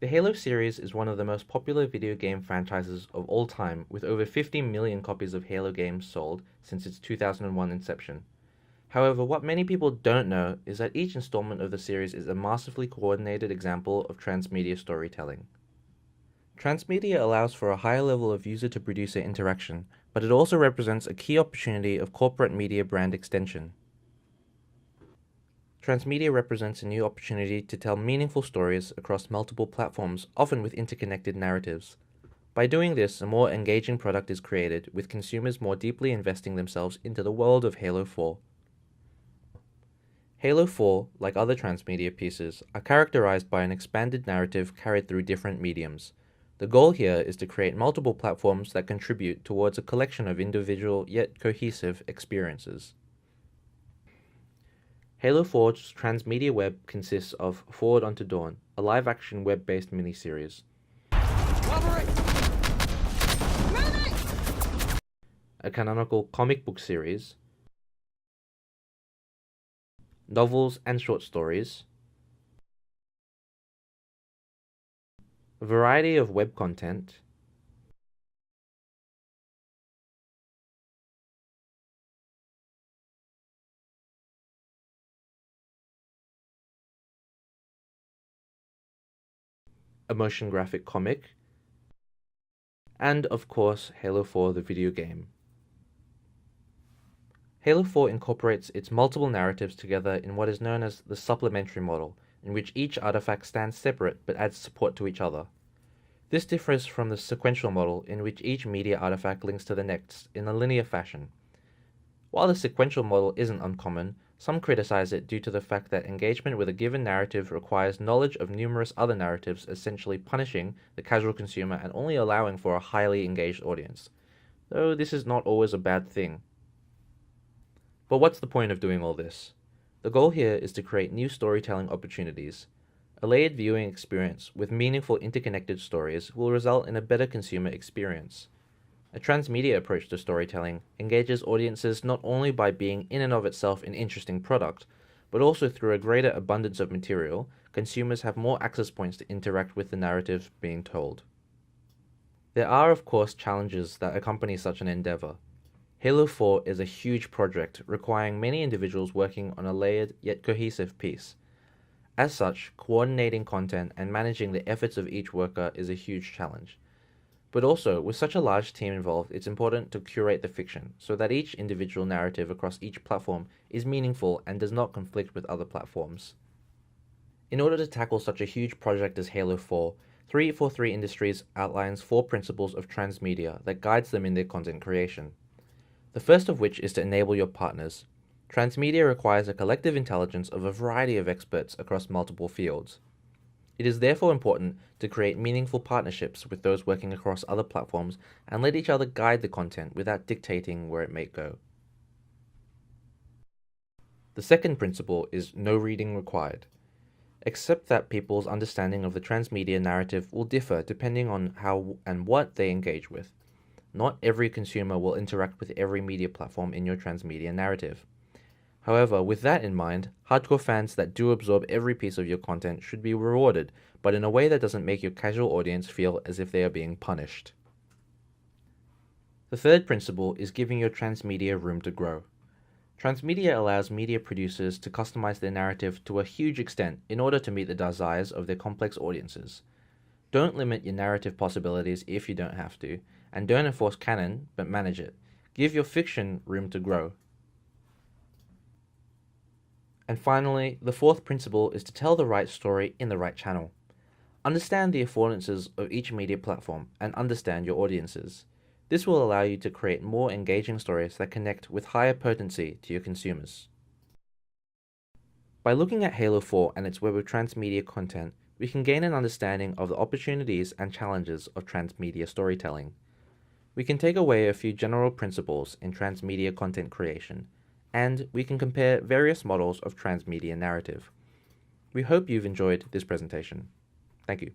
The Halo series is one of the most popular video game franchises of all time, with over 50 million copies of Halo games sold since its 2001 inception. However, what many people don't know is that each installment of the series is a masterfully coordinated example of transmedia storytelling. Transmedia allows for a higher level of user-to-producer interaction, but it also represents a key opportunity of corporate media brand extension. Transmedia represents a new opportunity to tell meaningful stories across multiple platforms, often with interconnected narratives. By doing this, a more engaging product is created, with consumers more deeply investing themselves into the world of Halo 4. Halo 4, like other transmedia pieces, are characterized by an expanded narrative carried through different mediums. The goal here is to create multiple platforms that contribute towards a collection of individual yet cohesive experiences. Halo 4's transmedia web consists of Forward Unto Dawn, a live-action web-based miniseries, a canonical comic book series, novels and short stories, a variety of web content, a motion graphic comic, and of course Halo 4 the video game. Halo 4 incorporates its multiple narratives together in what is known as the supplementary model, in which each artifact stands separate but adds support to each other. This differs from the sequential model, in which each media artifact links to the next in a linear fashion. While the sequential model isn't uncommon, some criticize it due to the fact that engagement with a given narrative requires knowledge of numerous other narratives, essentially punishing the casual consumer and only allowing for a highly engaged audience. Though this is not always a bad thing. But what's the point of doing all this? The goal here is to create new storytelling opportunities. A layered viewing experience with meaningful interconnected stories will result in a better consumer experience. A transmedia approach to storytelling engages audiences not only by being in and of itself an interesting product, but also through a greater abundance of material, consumers have more access points to interact with the narrative being told. There are, of course, challenges that accompany such an endeavor. Halo 4 is a huge project requiring many individuals working on a layered yet cohesive piece. As such, coordinating content and managing the efforts of each worker is a huge challenge. But also, with such a large team involved, it's important to curate the fiction so that each individual narrative across each platform is meaningful and does not conflict with other platforms. In order to tackle such a huge project as Halo 4, 343 Industries outlines 4 principles of transmedia that guides them in their content creation. The first of which is to enable your partners. Transmedia requires a collective intelligence of a variety of experts across multiple fields. It is therefore important to create meaningful partnerships with those working across other platforms and let each other guide the content without dictating where it may go. The second principle is no reading required. Accept that people's understanding of the transmedia narrative will differ depending on how and what they engage with. Not every consumer will interact with every media platform in your transmedia narrative. However, with that in mind, hardcore fans that do absorb every piece of your content should be rewarded, but in a way that doesn't make your casual audience feel as if they are being punished. The third principle is giving your transmedia room to grow. Transmedia allows media producers to customize their narrative to a huge extent in order to meet the desires of their complex audiences. Don't limit your narrative possibilities if you don't have to, and don't enforce canon, but manage it. Give your fiction room to grow. And finally, the fourth principle is to tell the right story in the right channel. Understand the affordances of each media platform and understand your audiences. This will allow you to create more engaging stories that connect with higher potency to your consumers. By looking at Halo 4 and its web of transmedia content, we can gain an understanding of the opportunities and challenges of transmedia storytelling. We can take away a few general principles in transmedia content creation, and we can compare various models of transmedia narrative. We hope you've enjoyed this presentation. Thank you.